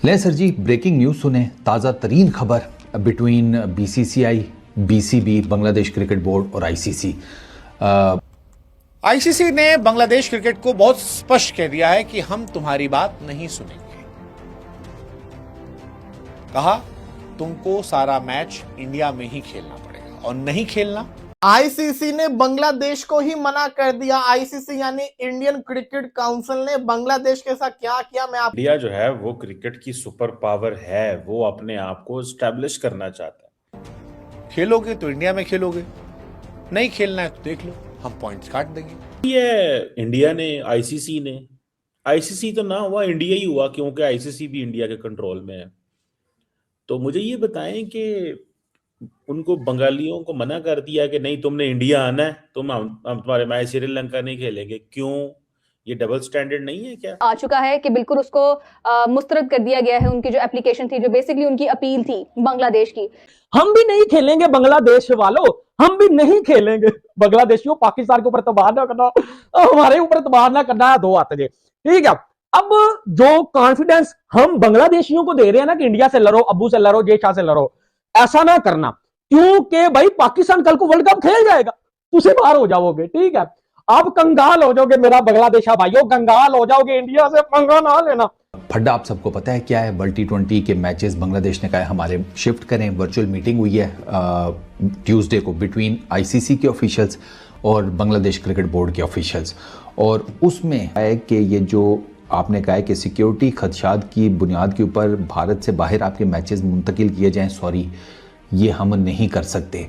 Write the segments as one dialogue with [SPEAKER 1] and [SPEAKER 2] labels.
[SPEAKER 1] ले सर जी, breaking news सुने। ताज़ा तरीन खबर between BCCI, BCB, Bangladesh cricket board और आईसीसी।
[SPEAKER 2] आईसीसी ने बांग्लादेश क्रिकेट को बहुत स्पष्ट कह दिया है कि हम तुम्हारी बात नहीं सुनेंगे। कहा तुमको सारा मैच इंडिया में ही खेलना पड़ेगा और नहीं खेलना।
[SPEAKER 3] आईसीसी ने बांग्लादेश को ही मना कर दिया। आईसीसी यानी इंडियन क्रिकेट काउंसिल ने बांग्लादेश के साथ क्या किया, मैं आप
[SPEAKER 4] इंडिया जो है वो क्रिकेट की सुपर पावर है, वो अपने आप को स्टैब्लिश करना चाहता है।
[SPEAKER 2] खेलोगे तो इंडिया में खेलोगे, नहीं खेलना है तो देख लो, हम पॉइंट्स काट देंगे।
[SPEAKER 4] ये इंडिया ने, आईसीसी तो ना हुआ, इंडिया ही हुआ, क्योंकि आईसीसी भी इंडिया के कंट्रोल में है। तो मुझे ये बताएं कि उनको बंगालियों को मना कर दिया कि नहीं तुमने इंडिया आना है, हम तुम्हारे मैच श्रीलंका नहीं खेलेंगे। क्यों? ये डबल स्टैंडर्ड नहीं है क्या?
[SPEAKER 5] आ चुका है कि बिल्कुल उसको मुस्तरद कर दिया गया है। उनकी जो एप्लीकेशन थी, जो बेसिकली उनकी अपील थी बांग्लादेश की,
[SPEAKER 6] हम भी नहीं खेलेंगे बांग्लादेश वालों, हम भी नहीं खेलेंगे। बांग्लादेशियों, पाकिस्तान के ऊपर तबाह ना करना, हमारे ऊपर तबाह ना करना है। दो आते ठीक है। अब जो कॉन्फिडेंस हम बांग्लादेशियों को दे रहे हैं ना कि इंडिया से लड़ो, अब्बू से लड़ो, जय शाह से लड़ो, ऐसा ना करना, क्योंकि भाई पाकिस्तान कल को वर्ल्ड कप खेल जाएगा, तुझे बाहर हो जाओगे। ठीक है, आप कंगाल हो जाओगे, मेरा बांग्लादेश भाइयों, कंगाल हो जाओगे, इंडिया से पंगा ना लेना।
[SPEAKER 1] फड्डा आप सबको पता है क्या है? वर्ल्ड T20 के मैचेस बांग्लादेश ने कहा है हमारे शिफ्ट करें। वर्चुअल मीटिंग हुई है ट्यूसडे को बिटवीन आईसीसी के ऑफिशियल्स और बांग्लादेश क्रिकेट बोर्ड के ऑफिशियल्स, और उसमें है कि ये जो आपने कहा है कि सिक्योरिटी खदशात की बुनियाद के ऊपर भारत से बाहर आपके मैचेस मुंतकिल किए जाएं, सॉरी, ये हम नहीं कर सकते।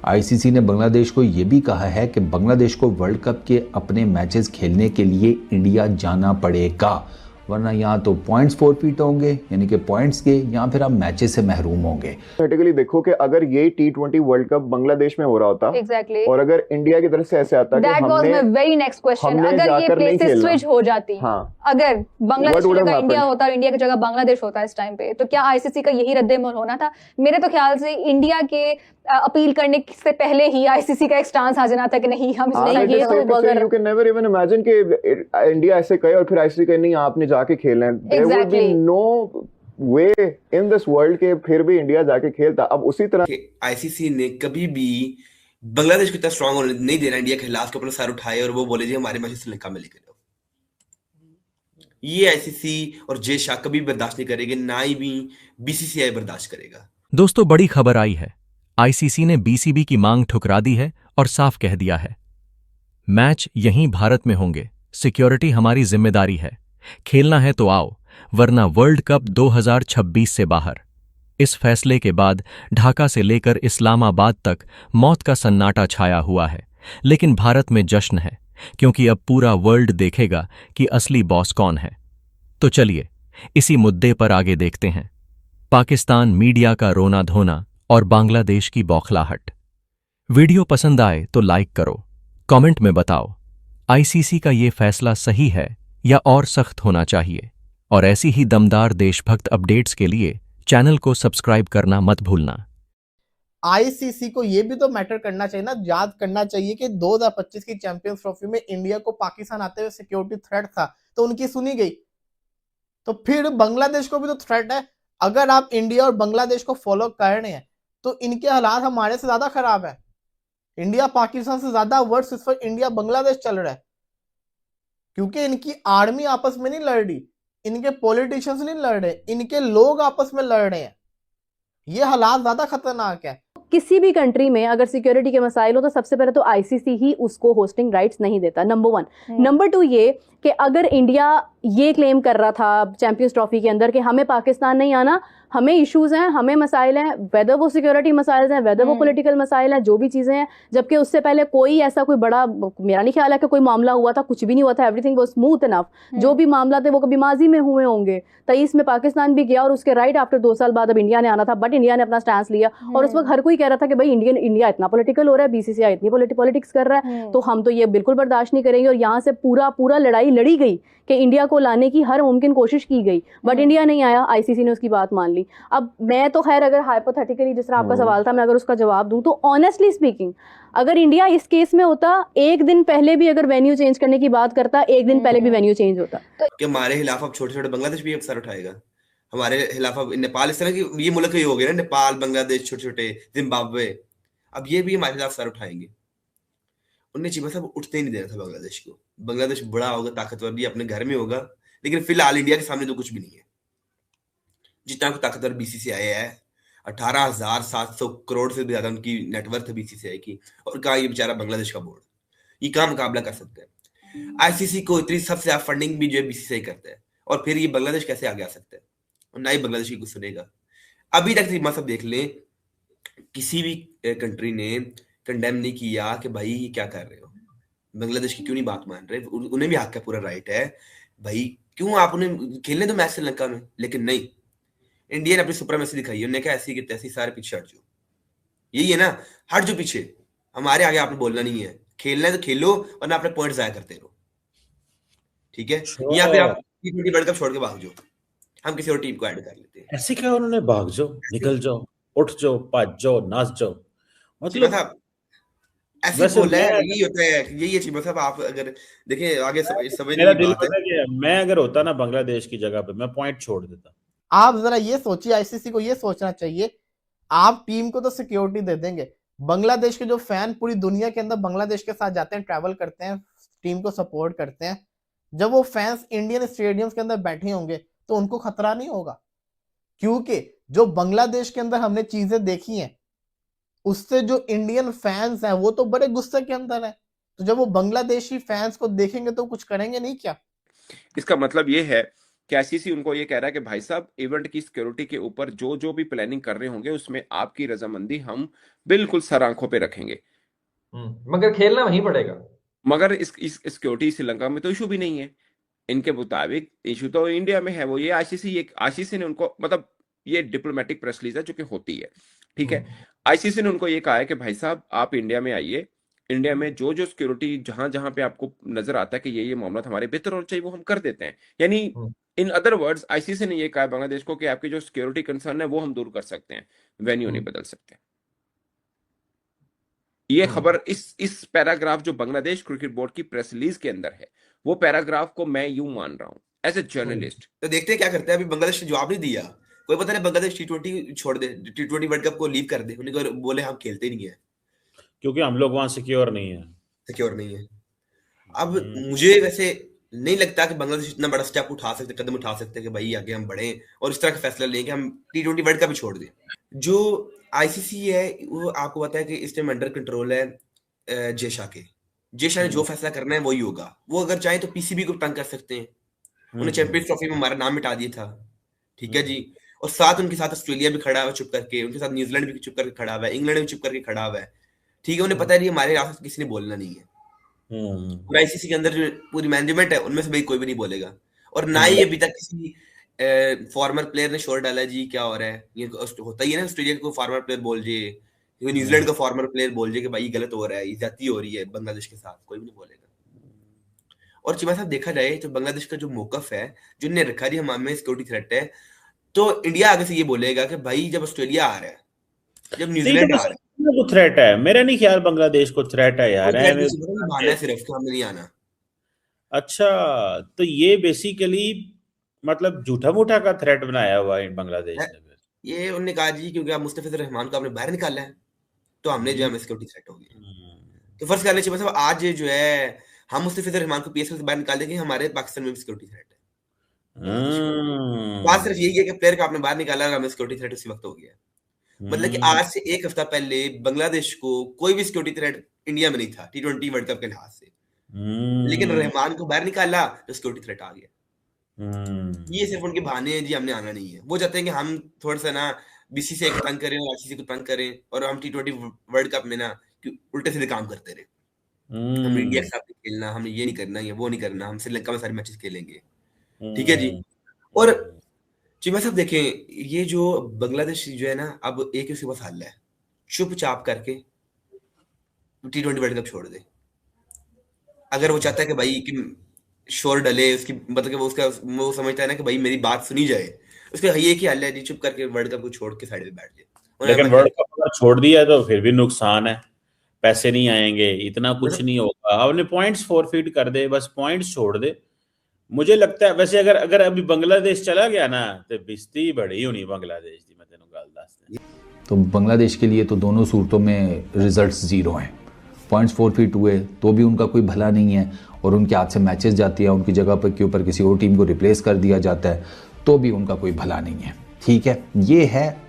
[SPEAKER 1] आईसीसी ने बांग्लादेश को ये भी कहा है कि बांग्लादेश को वर्ल्ड कप के अपने मैचेस खेलने के लिए इंडिया जाना पड़ेगा, वरना यहाँ तो पॉइंट्स फोरफीट होंगे, यानी कि पॉइंट्स के, यहाँ फिर आप मैचेस से महरूम होंगे।
[SPEAKER 7] थियोरेटिकली देखो कि अगर ये T20 वर्ल्ड कप बांग्लादेश में हो रहा होता,
[SPEAKER 5] Exactly.
[SPEAKER 7] और अगर इंडिया की तरफ से ऐसे आता कि हमने
[SPEAKER 5] वेरी नेक्स्ट क्वेश्चन, अगर ये प्लेसेस स्विच हो जाती,
[SPEAKER 7] हाँ,
[SPEAKER 5] अगर बांग्लादेश की जगह इंडिया होता और इंडिया की जगह बांग्लादेश होता इस टाइम पे, तो क्या आईसीसी का यही रद्द-ए-अमल होना था? मेरे तो ख्याल से इंडिया के अपील करने से पहले ही आईसीसी का एक स्टांस आ जाना था कि नहीं, हम इसमें ये तो अगर
[SPEAKER 7] you can never even imagine कि इंडिया ऐसे कहे और फिर आईसीसी कहे नहीं आपने जाके खेलना है। There would be no way in this world के फिर भी इंडिया जाके खेलता। अब उसी तरह
[SPEAKER 8] आईसीसी ने कभी भी बांग्लादेश को इतना स्ट्रांग होने नहीं देना इंडिया के खिलाफ, के अपना सर उठाए और वो बोले जी हमारे मैच श्रीलंका में लेके जाओ। ये आईसीसी और जय शाह कभी बर्दाश्त नहीं करेंगे, ना ही भी बीसीसीआई बर्दाश्त करेगा।
[SPEAKER 9] दोस्तों, बड़ी खबर आई है। आईसीसी ने बीसीबी की मांग ठुकरा दी है और साफ कह दिया है, मैच यहीं भारत में होंगे, सिक्योरिटी हमारी जिम्मेदारी है, खेलना है तो आओ, वरना वर्ल्ड कप 2026 से बाहर। इस फैसले के बाद ढाका से लेकर इस्लामाबाद तक मौत का सन्नाटा छाया हुआ है, लेकिन भारत में जश्न है, क्योंकि अब पूरा वर्ल्ड देखेगा कि असली बॉस कौन है। तो चलिए इसी मुद्दे पर आगे देखते हैं। पाकिस्तान मीडिया का रोना धोना और बांग्लादेश की बौखलाहट। वीडियो पसंद आए तो लाइक करो, कमेंट में बताओ आईसीसी का ये फैसला सही है या और सख्त होना चाहिए। और ऐसी ही दमदार देशभक्त अपडेट्स के लिए चैनल को सब्सक्राइब करना मत भूलना।
[SPEAKER 3] आईसीसी को ये भी तो मैटर करना चाहिए ना, याद करना चाहिए कि 2025 की चैंपियंस ट्रॉफी में इंडिया को पाकिस्तान आते हुए सिक्योरिटी थ्रेट था, तो उनकी सुनी गई। तो फिर बांग्लादेश को भी तो थ्रेट है। अगर आप इंडिया और बांग्लादेश को फॉलो कर रहे हैं तो इनके हालात हमारे से ज्यादा खराब है। इंडिया पाकिस्तान से ज्यादा वर्ष इस वक्त इंडिया बांग्लादेश चल रहा है, क्योंकि इनकी आर्मी आपस में नहीं लड़ रही, इनके पॉलिटिशियंस नहीं लड़ रहे, इनके लोग आपस में लड़ रहे हैं। ये हालात ज्यादा खतरनाक है।
[SPEAKER 5] किसी भी कंट्री में अगर सिक्योरिटी के मसाइल हो तो सबसे पहले तो आईसीसी ही उसको होस्टिंग राइट्स नहीं देता, नंबर 1। नंबर 2 ये कि अगर इंडिया ये क्लेम कर रहा था चैंपियंस ट्रॉफी के अंदर कि हमें पाकिस्तान नहीं आना, हमें इश्यूज हैं, हमें मसाइल हैं, वेदर वो सिक्योरिटी मसाइल हैं, वेदर वो पॉलिटिकल मसाइल हैं, जो भी चीजें हैं, जबकि उससे पहले कोई ऐसा कोई बड़ा, मेरा नहीं ख्याल है कि कोई मामला हुआ था, कुछ भी नहीं हुआ था, एवरीथिंग वाज स्मूथ इनफ। जो भी मामला थे वो कभी माजी में हुए होंगे। 23 में पाकिस्तान भी गया और उसके राइट आफ्टर 2 साल बाद अब इंडिया ने आना था, बट इंडिया ने अपना स्टैंस लिया। और उस वक्त हर कोई कह रहा था कि भाई इंडिया इतना पॉलिटिकल हो रहा है, बीसीसीआई इतनी पॉलिटिक्स कर रहा है, तो हम तो ये बिल्कुल बर्दाश्त नहीं करेंगे। और यहाँ से पूरा लड़ाई लड़ी गई कि इंडिया को लाने की हर मुमकिन कोशिश की गई, बट इंडिया नहीं आया। आईसीसी ने उसकी बात मान ली। अब मैं तो खैर, अगर हाइपोथेटिकली जिस तरह आपका सवाल था, मैं अगर उसका जवाब दूं तो ऑनेस्टली स्पीकिंग, अगर इंडिया इस केस में होता, एक दिन पहले भी अगर वेन्यू चेंज करने की बात करता, एक दिन पहले भी वेन्यू चेंज होता।
[SPEAKER 8] कि हमारे खिलाफ अब छोटे छोटे बांग्लादेश भी अब सर उठाएगा। हमारे खिलाफ अब नेपाल इस तरह की ये मुल्क ही हो गए ना, नेपाल, बांग्लादेश, छोटे छोटे, जिम्बाब्वे, अब ये भी हमारे खिलाफ सर उठाएंगे। उन्हें चीमा साहब उठते ही नहीं देना था बांग्लादेश को। बांग्लादेश बड़ा होगा, ताकतवर भी अपने घर में होगा, लेकिन फिलहाल इंडिया के सामने तो कुछ भी नहीं है। जितना ताकतवर बीसीसीआई है, 18,700 करोड़ से भी ज्यादा उनकी नेटवर्थ है बीसीसीआई की, और कहा ये बेचारा बांग्लादेश का बोर्ड, ये क्या मुकाबला कर सकता है। आईसीसी को इतनी सबसे ज्यादा फंडिंग भी जो है बीसीसीआई करता है, और फिर ये बांग्लादेश कैसे आगे आ सकता है, और ना ही बांग्लादेश की कुछ सुनेगा। अभी तक चीमा साहब देख लें, किसी भी कंट्री ने कंडेम नहीं किया कि भाई ये क्या कर रहे हो, बांग्लादेश की क्यों नहीं बात मान रहे। उन्हें भी हक का पूरा राइट है भाई, क्यों आप उन्हें खेलने दो मैच श्रीलंका में, लेकिन नहीं, इंडिया ने अपनी सुप्रीमेसी दिखाई। उन्होंने कहा ऐसी की तैसी, सारे पीछे हट जाओ, यही है ना, हट जाओ पीछे, हमारे आगे आपने बोलना नहीं है, खेलना है तो खेलो और ना अपने पॉइंट जाया करते रहो, ठीक है। या फिर आप T20 वर्ल्ड कप छोड़ के भाग जाओ, हम किसी और टीम को ऐड कर लेते हैं।
[SPEAKER 4] ऐसे क्या उन्होंने भाग जाओ, निकल जाओ, उठ जाओ, भज जाओ, नाच जाओ,
[SPEAKER 8] चीमा
[SPEAKER 4] मतलब
[SPEAKER 8] साहब ऐसे
[SPEAKER 4] वैसे
[SPEAKER 8] बोला है,
[SPEAKER 4] मैं
[SPEAKER 8] यही होता है, यही है चीमा साहब। आप अगर देखें आगे समझने
[SPEAKER 4] मेरा
[SPEAKER 8] की
[SPEAKER 4] दिल
[SPEAKER 8] बात है।
[SPEAKER 4] पता है कि मैं अगर होता ना बांग्लादेश की जगह पे, मैं पॉइंट छोड़ देता।
[SPEAKER 3] आप जरा ये सोचिए, आईसीसी को ये सोचना चाहिए, आप टीम को तो सिक्योरिटी दे देंगे, बांग्लादेश के जो फैन पूरी दुनिया के अंदर बांग्लादेश के साथ जाते हैं, ट्रैवल करते हैं, टीम को सपोर्ट करते हैं, जब वो फैंस इंडियन स्टेडियम्स के अंदर बैठे होंगे तो उनको खतरा नहीं होगा, क्योंकि जो बांग्लादेश के अंदर हमने चीजें देखी हैं, उससे जो इंडियन फैंस हैं वो तो बड़े गुस्से के अंदर है। तो जब वो बांग्लादेशी फैंस को देखेंगे तो कुछ करेंगे नहीं क्या?
[SPEAKER 10] इसका मतलब ये है कि आईसीसी उनको ये कह रहा है कि भाई साहब, इवेंट की सिक्योरिटी के ऊपर जो जो भी प्लानिंग कर रहे होंगे उसमें आपकी रजामंदी हम बिल्कुल सर आंखों पे रखेंगे,
[SPEAKER 6] मगर खेलना वहीं पड़ेगा।
[SPEAKER 10] मगर इस सिक्योरिटी श्रीलंका में तो इशू भी नहीं है। इनके मुताबिक इशू तो इंडिया में है। वो ये आईसीसी ने उनको, मतलब ये डिप्लोमेटिक प्रेस रिलीज है जो कि होती है, ठीक है। आईसीसी ने उनको ये कहा है कि भाई साहब आप इंडिया में आइए, इंडिया में जो जो सिक्योरिटी जहां जहां पे आपको नजर आता है कि ये मामला हमारे बेहतर होना चाहिए, वो हम कर देते हैं। यानी इन अदर वर्ड्स आईसीसी ने ये कहा है बांग्लादेश को कि आपकी जो सिक्योरिटी कंसर्न है वो हम दूर कर सकते हैं, वेन्यू नहीं बदल सकते। ये खबर इस पैराग्राफ जो बांग्लादेश क्रिकेट बोर्ड की प्रेस रिलीज के अंदर है, वो पैराग्राफ को मैं यूं मान रहा हूं एज ए जर्नलिस्ट।
[SPEAKER 8] तो देखते हैं क्या करते हैं। अभी बांग्लादेश ने जवाब नहीं दिया, कोई पता नहीं बांग्लादेश T20 छोड़ दे, T20 वर्ल्ड कप को लीव कर दे, उन्हें बोले हम खेलते नहीं है,
[SPEAKER 4] क्योंकि हम लोग वहां सिक्योर नहीं है,
[SPEAKER 8] सिक्योर नहीं है। अब मुझे वैसे नहीं लगता कि बांग्लादेश इतना बड़ा स्टेप उठा सकते, कदम उठा सकते कि भाई आगे हम बढ़े और इस तरह का फैसला लें कि हम T20 वर्ल्ड कप भी छोड़ दें। जो आईसीसी है वो आपको पता है कि इस टाइम अंडर कंट्रोल है जेशा के। जेशा ने जो फैसला करना है वही होगा। वो अगर चाहे तो पीसीबी को तंग कर सकते हैं, उन्हें चैंपियंस ट्रॉफी में हमारा नाम मिटा दिया था, ठीक है जी। और साथ उनके साथ ऑस्ट्रेलिया भी खड़ा हुआ चुप करके, उनके साथ न्यूजीलैंड भी चुप करके खड़ा हुआ है, इंग्लैंड भी चुप करके खड़ा हुआ है, ठीक है। उन्हें पता है हमारे रास्ते किसी ने बोलना नहीं है। और आईसीसी के अंदर जो पूरी मैनेजमेंट है उनमें से भाई कोई भी नहीं बोलेगा, और ना ही अभी तक किसी फॉर्मर प्लेयर ने शोर डाला जी क्या हो रहा है। ये होता ही है ना, ऑस्ट्रेलिया को फॉर्मर प्लेयर बोल जे, न्यूजीलैंड का फॉर्मर प्लेयर बोल जे कि भाई गलत हो रहा है, ज्यादती हो रही है बांग्लादेश के साथ, कोई भी नहीं बोलेगा। और चिमा साहब देखा जाए तो बांग्लादेश का जो मौकफ है, जो ने रखा रही हमारे में सिक्योरिटी थ्रेट है, तो इंडिया आगे से ये बोलेगा कि भाई जब ऑस्ट्रेलिया आ रहा है, जब न्यूजीलैंड आ रहा है,
[SPEAKER 4] वो थ्रेट है। मेरा नहीं ख्याल बांग्लादेश को थ्रेट है यार,
[SPEAKER 8] बहाना है सिर्फ कि हमें नहीं आना।
[SPEAKER 4] अच्छा, तो ये बेसिकली मतलब झूठा मूठा का थ्रेट बनाया हुआ है बांग्लादेश ने।
[SPEAKER 8] ये उन्होंने कहा जी क्योंकि आप मुस्तफिजुर रहमान को आपने बाहर निकाला है, तो हमने जो है सिक्योरिटी थ्रेट हो गई। तो फर्ज कर लीजिए मतलब आज जो है हम मुस्तफिजुर रहमान को पीएसएल से बाहर निकाल देंगे, हमारे पाकिस्तान में भी सिक्योरिटी थ्रेट है। बात सिर्फ यही है कि प्लेयर को आपने बाहर निकाला, हमें सिक्योरिटी थ्रेट उसी वक्त हो गया। मतलब कि आज से एक हफ्ता पहले बांग्लादेश को कोई भी सिक्योरिटी थ्रेट इंडिया में नहीं था T20 वर्ल्ड कप के लिहाज से, लेकिन रहमान को बाहर निकाला तो सिक्योरिटी थ्रेट आ गया। ये सिर्फ उनके बहाने हैं जी, हमने आना नहीं है। वो चाहते हैं कि हम थोड़ा सा ना बीसीसीआई को तंग करें और आईसीसी को तंग करें, और हम T20 वर्ल्ड कप में ना उल्टे सीधे काम करते रहे। हम इंडिया के साथ खेलना, हमने ये नहीं करना, ये वो नहीं करना, हम श्रीलंका में सारे मैचेस खेलेंगे, ठीक है जी। और चिमा साहब देखें, ये जो बांग्लादेश जो है ना, अब एक उसके पास हल है, चुपचाप करके T20 वर्ल्ड कप छोड़ दे। अगर वो चाहता है कि भाई कि शोर डले उसकी, मतलब कि वो समझता है ना कि भाई मेरी बात सुनी जाए, उसका ये ही हल है जी, चुप करके वर्ल्ड कप को छोड़ के साइड में बैठ जाए।
[SPEAKER 4] लेकिन वर्ल्ड कप अगर छोड़ दिया तो फिर भी नुकसान है, पैसे नहीं आएंगे, इतना कुछ नहीं होगा। आपने पॉइंट्स फॉरफिट कर दे, बस पॉइंट्स छोड़ दे, मुझे लगता है वैसे अगर अभी बांग्लादेश चला गया ना तो बिस्ती बड़ी होनी बांग्लादेश की, मैं तेनों गल दस।
[SPEAKER 1] तो बांग्लादेश के लिए तो दोनों सूरतों में रिजल्ट्स जीरो हैं। पॉइंट्स फॉरफिट हुए तो भी उनका कोई भला नहीं है, और उनके हाथ से मैचेस जाती है, उनकी जगह पर के ऊपर किसी और टीम को रिप्लेस कर दिया जाता है तो भी उनका कोई भला नहीं है। ठीक है, ये है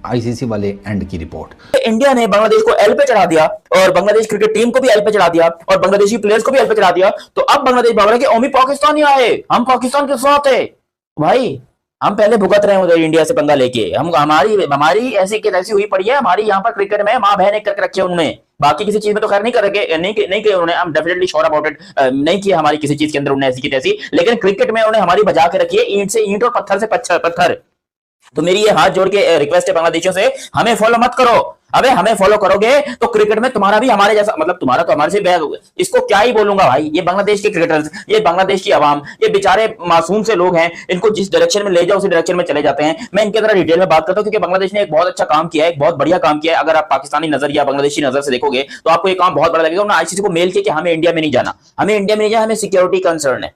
[SPEAKER 1] आईसीसी वाले एंड की रिपोर्ट।
[SPEAKER 11] इंडिया ने बांग्लादेश को एल पे चढ़ा दिया और बांग्लादेश क्रिकेट टीम को भी एल पे चढ़ा दिया और बांग्लादेशी प्लेयर्स को भी एल पे चढ़ा दिया। तो अब बांग्लादेश भाग रहा है कि ओमी पाकिस्तानी आए, हम पाकिस्तान के साथ है। भाई हम पहले भुगत रहे हैं उधर इंडिया से पंगा लेके, हमारी ऐसी की तैसी हुई पड़ी है। हमारी यहाँ पर क्रिकेट में माँ बहन एक करके रखे उन्होंने, बाकी किसी चीज में तो खैर नहीं करके नहीं किए उन्होंने। I am definitely sure about it, नहीं किया हमारी किसी चीज के अंदर उन्होंने ऐसी की तैसी, लेकिन क्रिकेट में उन्होंने हमारी बजा के रखी है ईंट से ईंट और पत्थर से पत्थर। तो मेरी ये हाथ जोड़ के रिक्वेस्ट है बांग्लादेशियों से, हमें फॉलो मत करो। अबे हमें फॉलो करोगे तो क्रिकेट में तुम्हारा भी हमारे जैसा, मतलब तुम्हारा तो हमारे से बैग, इसको क्या ही बोलूंगा भाई। ये बांग्लादेश के क्रिकेटर्स, ये बांग्लादेश की आवाम, ये बेचारे मासूम से लोग हैं, इनको जिस डायरेक्शन में ले जाओ उसी डायरेक्शन में चले जाते हैं। मैं इनके अंदर डिटेल में बात करता हूं क्योंकि बांग्लादेश ने एक बहुत अच्छा काम किया है, एक बहुत बढ़िया काम किया है। अगर आप पाकिस्तानी नजर या बांग्लादेशी नजर से देखोगे तो आपको ये काम बहुत बड़ा लगेगा। उन्होंने आईसीसी को मेल किया कि हमें इंडिया में नहीं जाना, हमें इंडिया में नहीं जाना, हमें सिक्योरिटी कंसर्न है,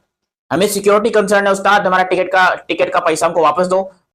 [SPEAKER 11] हमें सिक्योरिटी कंसर्न है उस्ताद। हमारा टिकट का पैसा हमको वापस दो,